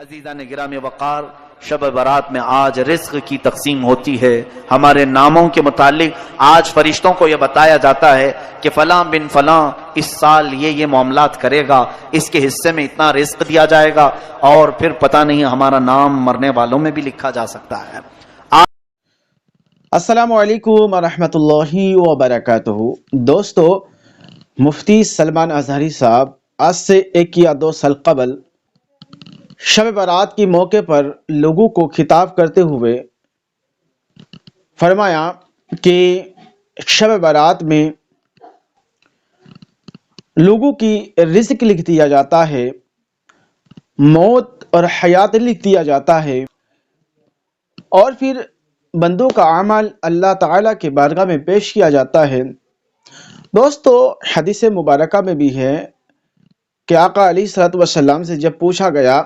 عزیزان گرامی وقار، شب برات میں آج رزق کی تقسیم ہوتی ہے۔ ہمارے ناموں کے متعلق آج فرشتوں کو یہ بتایا جاتا ہے کہ فلاں بن فلاں اس سال یہ معاملات کرے گا، اس کے حصے میں اتنا رزق دیا جائے گا، اور پھر پتہ نہیں ہمارا نام مرنے والوں میں بھی لکھا جا سکتا ہے۔ السلام علیکم ورحمۃ اللہ وبرکاتہ۔ دوستو، مفتی سلمان اظہری صاحب آج سے 1 یا 2 سال قبل شب برات کے موقع پر لوگوں کو خطاب کرتے ہوئے فرمایا کہ شب برات میں لوگوں کی رزق لکھ دیا جاتا ہے، موت اور حیات لکھ دیا جاتا ہے، اور پھر بندوں کا عمل اللہ تعالیٰ کے بارگاہ میں پیش کیا جاتا ہے۔ دوستو، حدیث مبارکہ میں بھی ہے کہ آقا علیہ الصلوۃ والسلام سے جب پوچھا گیا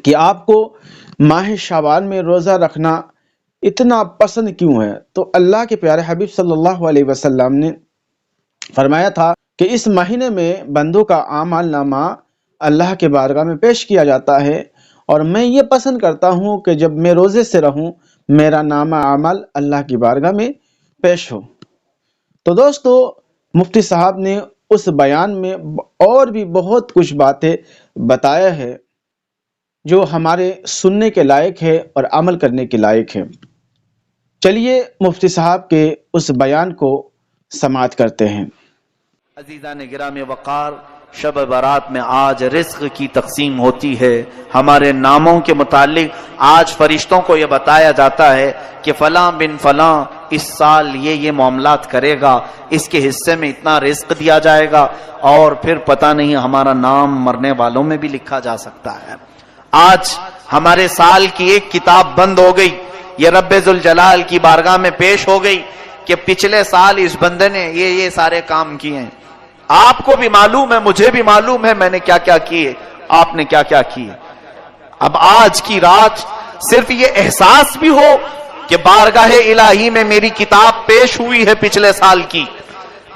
کہ آپ کو ماہ شعبان میں روزہ رکھنا اتنا پسند کیوں ہے، تو اللہ کے پیارے حبیب صلی اللہ علیہ وسلم نے فرمایا تھا کہ اس مہینے میں بندوں کا اعمال نامہ اللہ کے بارگاہ میں پیش کیا جاتا ہے، اور میں یہ پسند کرتا ہوں کہ جب میں روزے سے رہوں میرا نامہ اعمال اللہ کی بارگاہ میں پیش ہو۔ تو دوستو، مفتی صاحب نے اس بیان میں اور بھی بہت کچھ باتیں بتایا ہے جو ہمارے سننے کے لائق ہے اور عمل کرنے کے لائق ہے۔ چلیے مفتی صاحب کے اس بیان کو سماعت کرتے ہیں۔ عزیزان گرامی وقار، شب برات میں آج رزق کی تقسیم ہوتی ہے۔ ہمارے ناموں کے متعلق آج فرشتوں کو یہ بتایا جاتا ہے کہ فلاں بن فلاں اس سال یہ معاملات کرے گا، اس کے حصے میں اتنا رزق دیا جائے گا، اور پھر پتہ نہیں ہمارا نام مرنے والوں میں بھی لکھا جا سکتا ہے۔ آج ہمارے سال کی ایک کتاب بند ہو گئی، یہ رب ذوالجلال کی بارگاہ میں پیش ہو گئی کہ پچھلے سال اس بندے نے یہ سارے کام کیے ہیں۔ آپ کو بھی معلوم ہے، مجھے بھی معلوم ہے میں نے کیا کیا کیے، آپ نے کیا کیا کیے۔ اب آج کی رات صرف یہ احساس بھی ہو کہ بارگاہ الہی میں میری کتاب پیش ہوئی ہے پچھلے سال کی،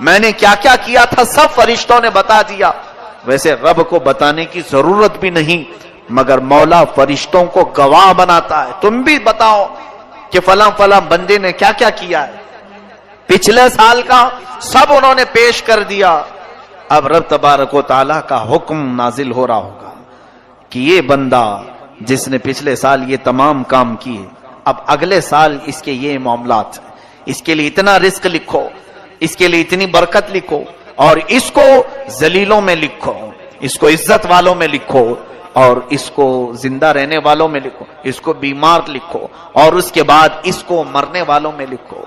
میں نے کیا کیا کیا تھا سب فرشتوں نے بتا دیا۔ ویسے رب کو بتانے کی ضرورت بھی نہیں، مگر مولا فرشتوں کو گواہ بناتا ہے، تم بھی بتاؤ کہ فلاں فلاں بندے نے کیا کیا کیا ہے۔ پچھلے سال کا سب انہوں نے پیش کر دیا۔ اب رب تبارک و تعالیٰ کا حکم نازل ہو رہا ہوگا کہ یہ بندہ جس نے پچھلے سال یہ تمام کام کیے، اب اگلے سال اس کے یہ معاملات، اس کے لیے اتنا رزق لکھو، اس کے لیے اتنی برکت لکھو، اور اس کو ذلیلوں میں لکھو، اس کو عزت والوں میں لکھو، اور اس کو زندہ رہنے والوں میں لکھو، اس کو بیمار لکھو، اور اس کے بعد اس کو مرنے والوں میں لکھو۔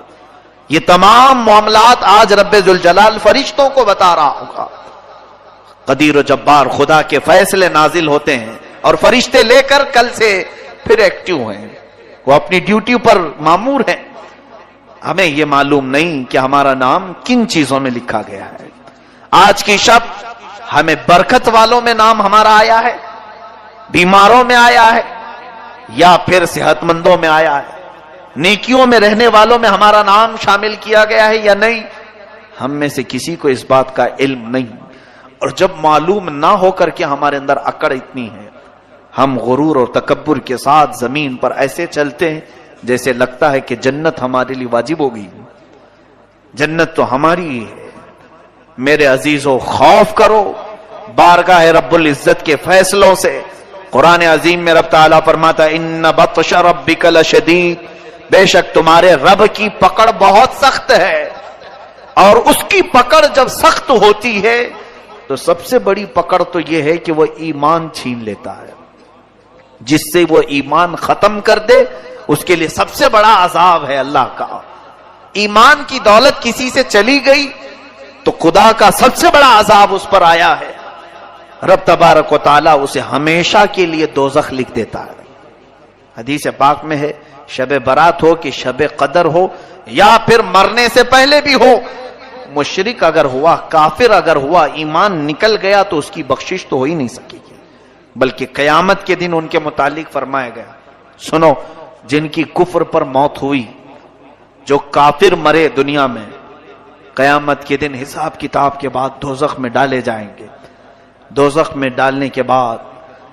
یہ تمام معاملات آج رب ذوالجلال فرشتوں کو بتا رہا ہوگا۔ قدیر و جبار خدا کے فیصلے نازل ہوتے ہیں، اور فرشتے لے کر کل سے پھر ایکٹیو ہیں، وہ اپنی ڈیوٹی پر مامور ہیں۔ ہمیں یہ معلوم نہیں کہ ہمارا نام کن چیزوں میں لکھا گیا ہے۔ آج کی شب ہمیں برکت والوں میں نام ہمارا آیا ہے، بیماروں میں آیا ہے، یا پھر صحت مندوں میں آیا ہے، نیکیوں میں رہنے والوں میں ہمارا نام شامل کیا گیا ہے یا نہیں، ہم میں سے کسی کو اس بات کا علم نہیں۔ اور جب معلوم نہ ہو کر کے ہمارے اندر اکڑ اتنی ہے، ہم غرور اور تکبر کے ساتھ زمین پر ایسے چلتے ہیں جیسے لگتا ہے کہ جنت ہمارے لیے واجب ہو گئی، جنت تو ہماری ہی ہے۔ میرے عزیزو، خوف کرو بارگاہ رب العزت کے فیصلوں سے۔ قرآن عظیم میں رب تعالیٰ فرماتا ہے ان بطش ربک لشدید، بے شک تمہارے رب کی پکڑ بہت سخت ہے، اور اس کی پکڑ جب سخت ہوتی ہے تو سب سے بڑی پکڑ تو یہ ہے کہ وہ ایمان چھین لیتا ہے۔ جس سے وہ ایمان ختم کر دے اس کے لیے سب سے بڑا عذاب ہے اللہ کا۔ ایمان کی دولت کسی سے چلی گئی تو خدا کا سب سے بڑا عذاب اس پر آیا ہے، رب تبارک و تعالیٰ اسے ہمیشہ کے لیے دوزخ لکھ دیتا ہے۔ حدیث پاک میں ہے شب برات ہو کہ شب قدر ہو، یا پھر مرنے سے پہلے بھی ہو، مشرک اگر ہوا، کافر اگر ہوا، ایمان نکل گیا تو اس کی بخشش تو ہو ہی نہیں سکے گی، بلکہ قیامت کے دن ان کے متعلق فرمایا گیا، سنو، جن کی کفر پر موت ہوئی، جو کافر مرے دنیا میں، قیامت کے دن حساب کتاب کے بعد دوزخ میں ڈالے جائیں گے۔ دوزخ میں ڈالنے کے بعد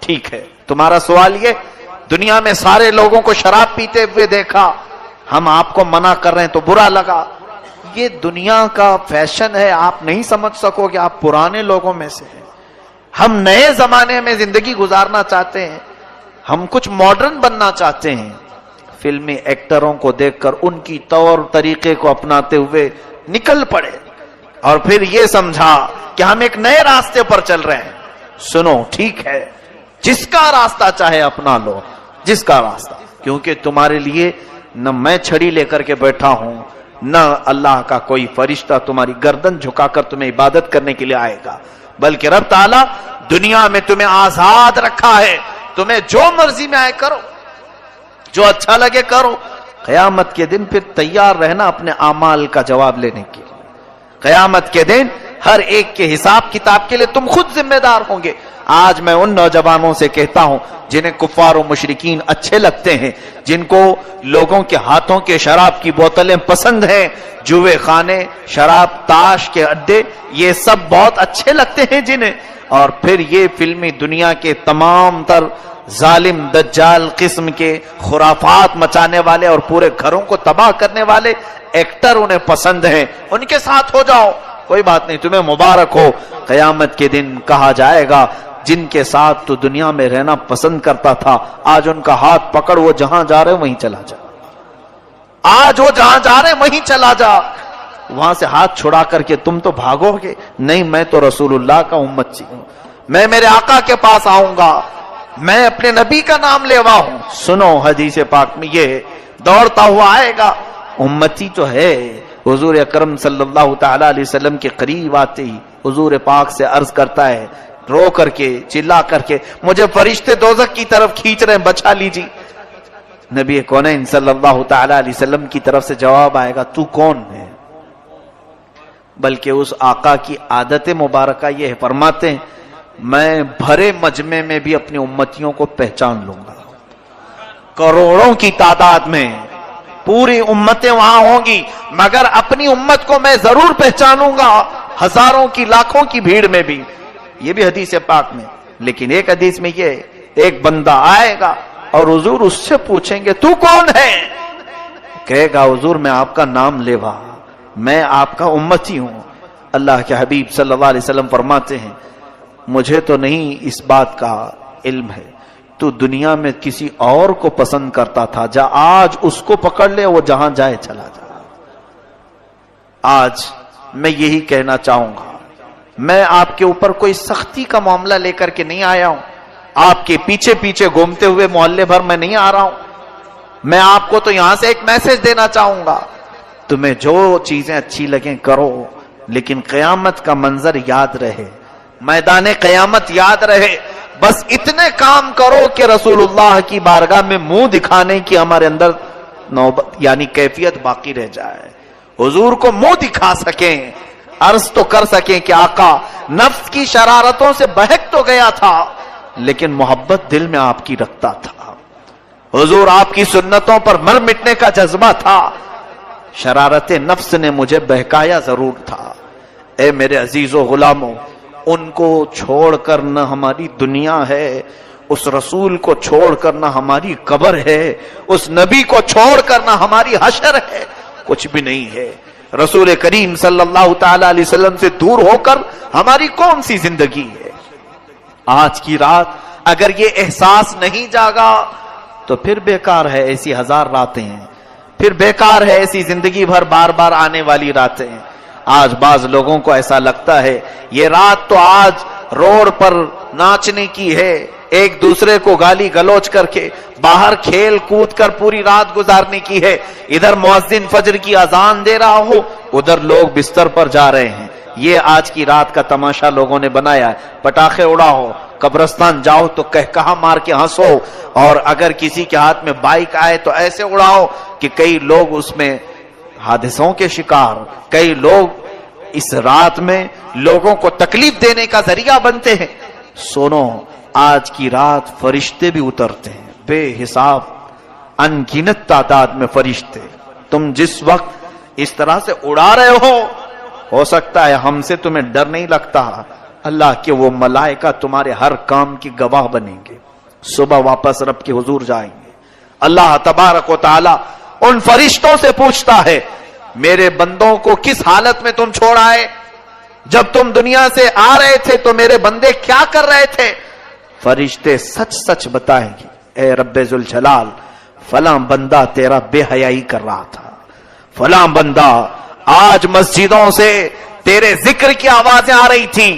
ٹھیک ہے، تمہارا سوال یہ دنیا میں سارے لوگوں کو شراب پیتے ہوئے دیکھا، ہم آپ کو منع کر رہے ہیں تو برا لگا. یہ دنیا کا فیشن ہے، آپ نہیں سمجھ سکو کہ آپ پرانے لوگوں میں سے ہیں. ہم نئے زمانے میں زندگی گزارنا چاہتے ہیں، ہم کچھ ماڈرن بننا چاہتے ہیں. فلمی ایکٹروں کو دیکھ کر ان کی طور طریقے کو اپناتے ہوئے نکل پڑے اور پھر یہ سمجھا کہ ہم ایک نئے راستے پر چل رہے ہیں. سنو، ٹھیک ہے، جس کا راستہ چاہے اپنا لو، جس کا راستہ، کیونکہ تمہارے لیے نہ میں چھڑی لے کر کے بیٹھا ہوں، نہ اللہ کا کوئی فرشتہ تمہاری گردن جھکا کر تمہیں عبادت کرنے کے لیے آئے گا، بلکہ رب تعالیٰ دنیا میں تمہیں آزاد رکھا ہے. تمہیں جو مرضی میں آئے کرو، جو اچھا لگے کرو. قیامت کے دن پھر تیار رہنا اپنے اعمال کا جواب لینے کے لیے. قیامت کے دن ہر ایک کے حساب کتاب کے لیے تم خود ذمہ دار ہوں گے. آج میں ان نوجوانوں سے کہتا ہوں جنہیں کفار و مشرکین اچھے لگتے ہیں، جن کو لوگوں کے ہاتھوں کے شراب کی بوتلیں پسند ہیں، جوے خانے، شراب، تاش کے اڈے، یہ سب بہت اچھے لگتے ہیں جنہیں، اور پھر یہ فلمی دنیا کے تمام تر ظالم دجال قسم کے خرافات مچانے والے اور پورے گھروں کو تباہ کرنے والے ایکٹر انہیں پسند ہیں. ان کے ساتھ ہو جاؤ، کوئی بات نہیں، تمہیں مبارک ہو. قیامت کے دن کہا جائے گا جن کے ساتھ تو دنیا میں رہنا پسند کرتا تھا، آج ان کا ہاتھ پکڑ، وہ جہاں جا رہے وہیں چلا جا. آج وہ جہاں جا رہے وہیں چلا جا. وہاں سے ہاتھ چھڑا کر کے تم تو بھاگو گے، نہیں میں تو رسول اللہ کا امتی ہوں، میں میرے آقا کے پاس آؤں گا، میں اپنے نبی کا نام لیوا ہوں. سنو، حدیث پاک میں یہ دوڑتا ہوا آئے گا. امتی تو ہے. حضور اکرم صلی اللہ تعالی علیہ وسلم کے قریب آتے ہی حضور پاک سے عرض کرتا ہے، رو کر کے، چلا کر کے، مجھے فرشتے دوزخ کی طرف کھینچ رہے ہیں، بچا لیجیے. نبی کونین صلی اللہ تعالی علیہ وسلم کی طرف سے جواب آئے گا، تو کون ہے؟ بلکہ اس آقا کی عادت مبارکہ یہ ہے، فرماتے ہیں میں بھرے مجمع میں بھی اپنی امتیوں کو پہچان لوں گا. کروڑوں کی تعداد میں پوری امتیں وہاں ہوں گی، مگر اپنی امت کو میں ضرور پہچانوں گا، ہزاروں کی لاکھوں کی بھیڑ میں بھی. یہ بھی حدیث پاک میں. لیکن ایک حدیث میں یہ ایک بندہ آئے گا اور حضور اس سے پوچھیں گے تو کون ہے؟ کہے گا حضور میں آپ کا نام لیوا، میں آپ کا امتی ہوں. اللہ کے حبیب صلی اللہ علیہ وسلم فرماتے ہیں مجھے تو نہیں اس بات کا علم ہے، تو دنیا میں کسی اور کو پسند کرتا تھا، جا آج اس کو پکڑ لے، وہ جہاں جائے چلا جا. آج میں یہی کہنا چاہوں گا، میں آپ کے اوپر کوئی سختی کا معاملہ لے کر کے نہیں آیا ہوں، آپ کے پیچھے پیچھے گھومتے ہوئے محلے بھر میں نہیں آ رہا ہوں. میں آپ کو تو یہاں سے ایک میسج دینا چاہوں گا، تمہیں جو چیزیں اچھی لگیں کرو، لیکن قیامت کا منظر یاد رہے، میدان قیامت یاد رہے. بس اتنے کام کرو کہ رسول اللہ کی بارگاہ میں منہ دکھانے کی ہمارے اندر نوبت یعنی کیفیت باقی رہ جائے، حضور کو منہ دکھا سکیں، عرض تو کر سکیں کہ آقا نفس کی شرارتوں سے بہک تو گیا تھا لیکن محبت دل میں آپ کی رکھتا تھا، حضور آپ کی سنتوں پر مر مٹنے کا جذبہ تھا، شرارت نفس نے مجھے بہکایا ضرور تھا. اے میرے عزیز و غلاموں، ان کو چھوڑ کر نہ ہماری دنیا ہے، اس رسول کو چھوڑ کر نہ ہماری قبر ہے، اس نبی کو چھوڑ کر نہ ہماری حشر ہے، کچھ بھی نہیں ہے. رسول کریم صلی اللہ تعالی علیہ وسلم سے دور ہو کر ہماری کون سی زندگی ہے؟ آج کی رات اگر یہ احساس نہیں جاگا تو پھر بیکار ہے ایسی ہزار راتیں ہیں، پھر بیکار ہے ایسی زندگی بھر بار بار آنے والی راتیں ہیں. آج بعض لوگوں کو ایسا لگتا ہے یہ رات تو آج روڈ پر ناچنے کی ہے، ایک دوسرے کو گالی گلوچ کر کے باہر کھیل کود کر پوری رات گزارنے کی ہے. ادھر مؤذن فجر کی اذان دے رہا ہو، ادھر لوگ بستر پر جا رہے ہیں. یہ آج کی رات کا تماشا لوگوں نے بنایا ہے. پٹاخے اڑاؤ، قبرستان جاؤ تو کہا مار کے ہنسو، اور اگر کسی کے ہاتھ میں بائک آئے تو ایسے اڑاؤ کہ کئی لوگ اس میں حادثوں کے شکار، کئی لوگ اس رات میں لوگوں کو تکلیف دینے کا ذریعہ بنتے ہیں. سنو، آج کی رات فرشتے بھی اترتے ہیں، بے حساب ان گنت تعداد میں فرشتے. تم جس وقت اس طرح سے اڑا رہے ہو سکتا ہے ہم سے تمہیں ڈر نہیں لگتا، اللہ کے وہ ملائکہ تمہارے ہر کام کی گواہ بنیں گے. صبح واپس رب کے حضور جائیں گے. اللہ تبارک و تعالی ان فرشتوں سے پوچھتا ہے میرے بندوں کو کس حالت میں تم چھوڑ آئے؟ جب تم دنیا سے آ رہے تھے تو میرے بندے کیا کر رہے تھے؟ فرشتے سچ سچ بتائیں گے اے رب ذوالجلال فلاں بندہ تیرا بے حیائی کر رہا تھا، فلاں بندہ آج مسجدوں سے تیرے ذکر کی آوازیں آ رہی تھیں،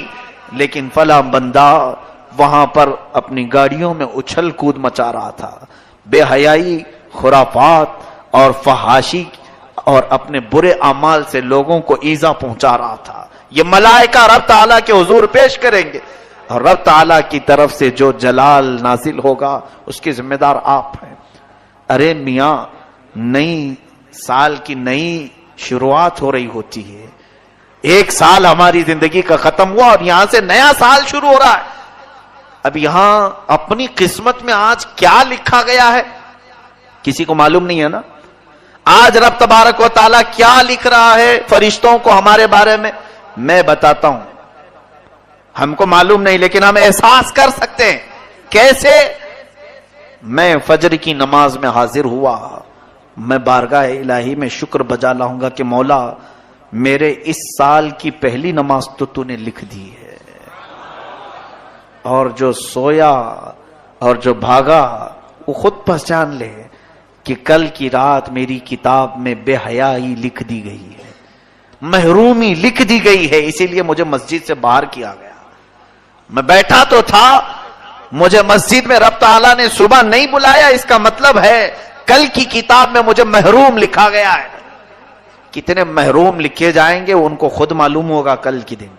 لیکن فلاں بندہ وہاں پر اپنی گاڑیوں میں اچھل کود مچا رہا تھا، بے حیائی، خرافات اور فحاشی اور اپنے برے اعمال سے لوگوں کو ایذا پہنچا رہا تھا. یہ ملائکہ رب تعالیٰ کے حضور پیش کریں گے اور رب تعالیٰ کی طرف سے جو جلال نازل ہوگا اس کے ذمہ دار آپ ہیں. ارے میاں، نئی سال کی نئی شروعات ہو رہی ہوتی ہے، ایک سال ہماری زندگی کا ختم ہوا اور یہاں سے نیا سال شروع ہو رہا ہے. اب یہاں اپنی قسمت میں آج کیا لکھا گیا ہے کسی کو معلوم نہیں ہے نا. آج رب تبارک و تعالیٰ کیا لکھ رہا ہے فرشتوں کو ہمارے بارے میں میں بتاتا ہوں. ہم کو معلوم نہیں لیکن ہم احساس کر سکتے ہیں. کیسے؟ میں فجر کی نماز میں حاضر ہوا، میں بارگاہ الہی میں شکر بجا لاؤں گا کہ مولا میرے اس سال کی پہلی نماز تو نے لکھ دی ہے، اور جو سویا اور جو بھاگا وہ خود پہچان لے کہ کل کی رات میری کتاب میں بے حیائی لکھ دی گئی ہے، محرومی لکھ دی گئی ہے، اسی لیے مجھے مسجد سے باہر کیا گیا. میں بیٹھا تو تھا، مجھے مسجد میں رب تعالیٰ نے صبح نہیں بلایا، اس کا مطلب ہے کل کی کتاب میں مجھے محروم لکھا گیا ہے. کتنے محروم لکھے جائیں گے ان کو خود معلوم ہوگا کل کی دن،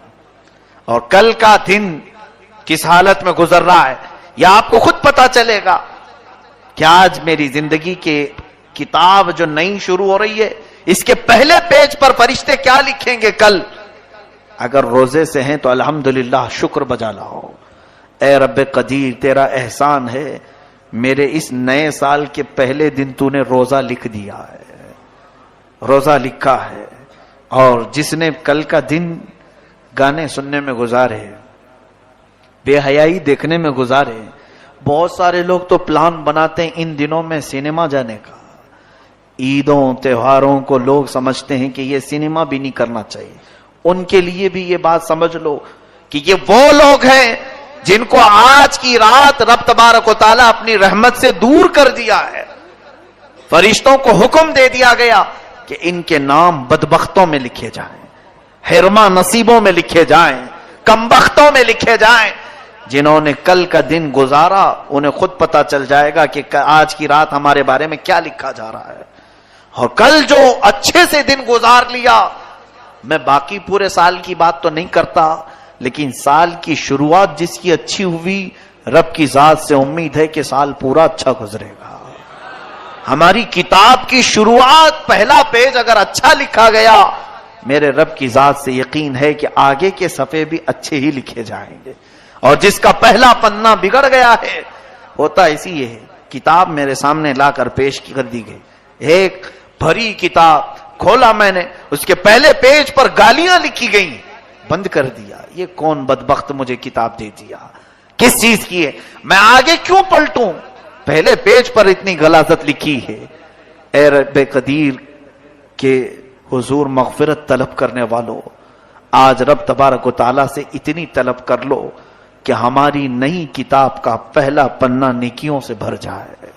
اور کل کا دن کس حالت میں گزر رہا ہے یا آپ کو خود پتا چلے گا کہ آج میری زندگی کے کتاب جو نئی شروع ہو رہی ہے اس کے پہلے پیج پر فرشتے کیا لکھیں گے کل. اگر روزے سے ہیں تو الحمدللہ شکر بجا لاؤ. اے رب قدیر تیرا احسان ہے میرے اس نئے سال کے پہلے دن تو نے روزہ لکھ دیا ہے، روزہ لکھا ہے. اور جس نے کل کا دن گانے سننے میں گزارے، بے حیائی دیکھنے میں گزارے، بہت سارے لوگ تو پلان بناتے ہیں ان دنوں میں سینما جانے کا. عیدوں تہواروں کو لوگ سمجھتے ہیں کہ یہ سینما بھی نہیں کرنا چاہیے. ان کے لیے بھی یہ بات سمجھ لو کہ یہ وہ لوگ ہیں جن کو آج کی رات رب تبارک و تعالیٰ اپنی رحمت سے دور کر دیا ہے. فرشتوں کو حکم دے دیا گیا کہ ان کے نام بدبختوں میں لکھے جائیں، حرما نصیبوں میں لکھے جائیں، کمبختوں میں لکھے جائیں. جنہوں نے کل کا دن گزارا انہیں خود پتا چل جائے گا کہ آج کی رات ہمارے بارے میں کیا لکھا جا رہا ہے. اور کل جو اچھے سے دن گزار لیا، میں باقی پورے سال کی بات تو نہیں کرتا لیکن سال کی شروعات جس کی اچھی ہوئی، رب کی ذات سے امید ہے کہ سال پورا اچھا گزرے گا. ہماری کتاب کی شروعات پہلا پیج اگر اچھا لکھا گیا، میرے رب کی ذات سے یقین ہے کہ آگے کے صفحے بھی اچھے ہی لکھے جائیں گے. اور جس کا پہلا پنہ بگڑ گیا ہے، ہوتا اسی ہے. کتاب میرے سامنے لا کر پیش کر دی گئی، ایک بھری کتاب کھولا میں نے، اس کے پہلے پیج پر گالیاں لکھی گئی، بند کر دیا. یہ کون بدبخت مجھے کتاب دے دیا، کس چیز کی ہے، میں آگے کیوں پلٹوں، پہلے پیج پر اتنی غلاظت لکھی ہے. اے رب قدیر کے حضور مغفرت طلب کرنے والوں، آج رب تبارک و تعالیٰ سے اتنی طلب کر لو کہ ہماری نئی کتاب کا پہلا پنہ نیکیوں سے بھر جائے،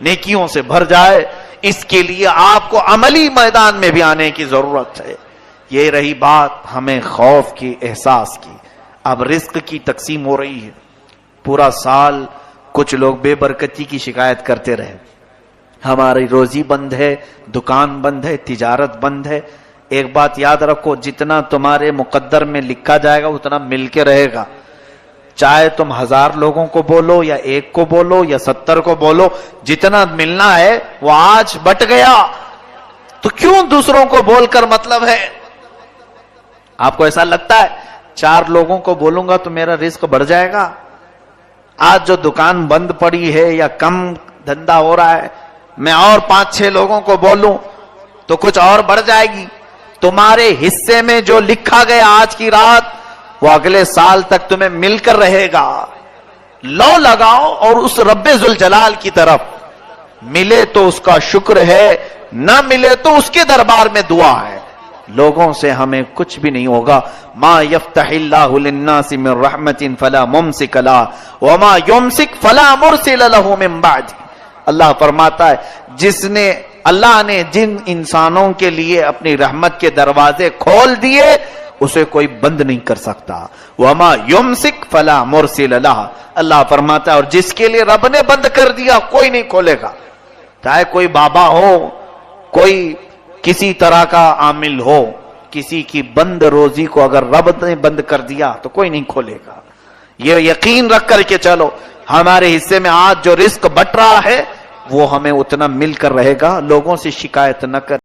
نیکیوں سے بھر جائے. اس کے لیے آپ کو عملی میدان میں بھی آنے کی ضرورت ہے. یہ رہی بات ہمیں خوف کی، احساس کی. اب رزق کی تقسیم ہو رہی ہے. پورا سال کچھ لوگ بے برکتی کی شکایت کرتے رہے، ہماری روزی بند ہے، دکان بند ہے، تجارت بند ہے. ایک بات یاد رکھو، جتنا تمہارے مقدر میں لکھا جائے گا اتنا مل کے رہے گا. چاہے تم 1000 لوگوں کو بولو یا 1 کو بولو یا 70 کو بولو، جتنا ملنا ہے وہ آج بٹ گیا، تو کیوں دوسروں کو بول کر مطلب ہے؟ آپ کو ایسا لگتا ہے 4 لوگوں کو بولوں گا تو میرا رزق بڑھ جائے گا؟ آج جو دکان بند پڑی ہے یا کم دھندا ہو رہا ہے، میں اور 5-6 لوگوں کو بولوں تو کچھ اور بڑھ جائے گی. تمہارے حصے میں جو لکھا گیا آج کی رات وہ اگلے سال تک تمہیں مل کر رہے گا. لو لگاؤ اور اس رب ذوالجلال کی طرف. ملے تو اس کا شکر ہے, نہ ملے تو اس کے دربار میں دعا ہے. لوگوں سے ہمیں کچھ بھی نہیں ہوگا. ما یفتح اللہ للناس من رحمت فلا ممسک لها وما یمسک فلا مرسل له من بعد. اللہ فرماتا ہے اللہ نے جن انسانوں کے لیے اپنی رحمت کے دروازے کھول دیے اسے کوئی بند نہیں کر سکتا. وما یمسک فلا مرسل لها. اللہ فرماتا ہے اور جس کے لیے رب نے بند کر دیا کوئی نہیں کھولے گا. چاہے کوئی بابا ہو, کوئی کسی طرح کا عامل ہو, کسی کی بند روزی کو اگر رب نے بند کر دیا تو کوئی نہیں کھولے گا. یہ یقین رکھ کر کے چلو, ہمارے حصے میں آج جو رزق بٹ رہا ہے وہ ہمیں اتنا مل کر رہے گا. لوگوں سے شکایت نہ کر.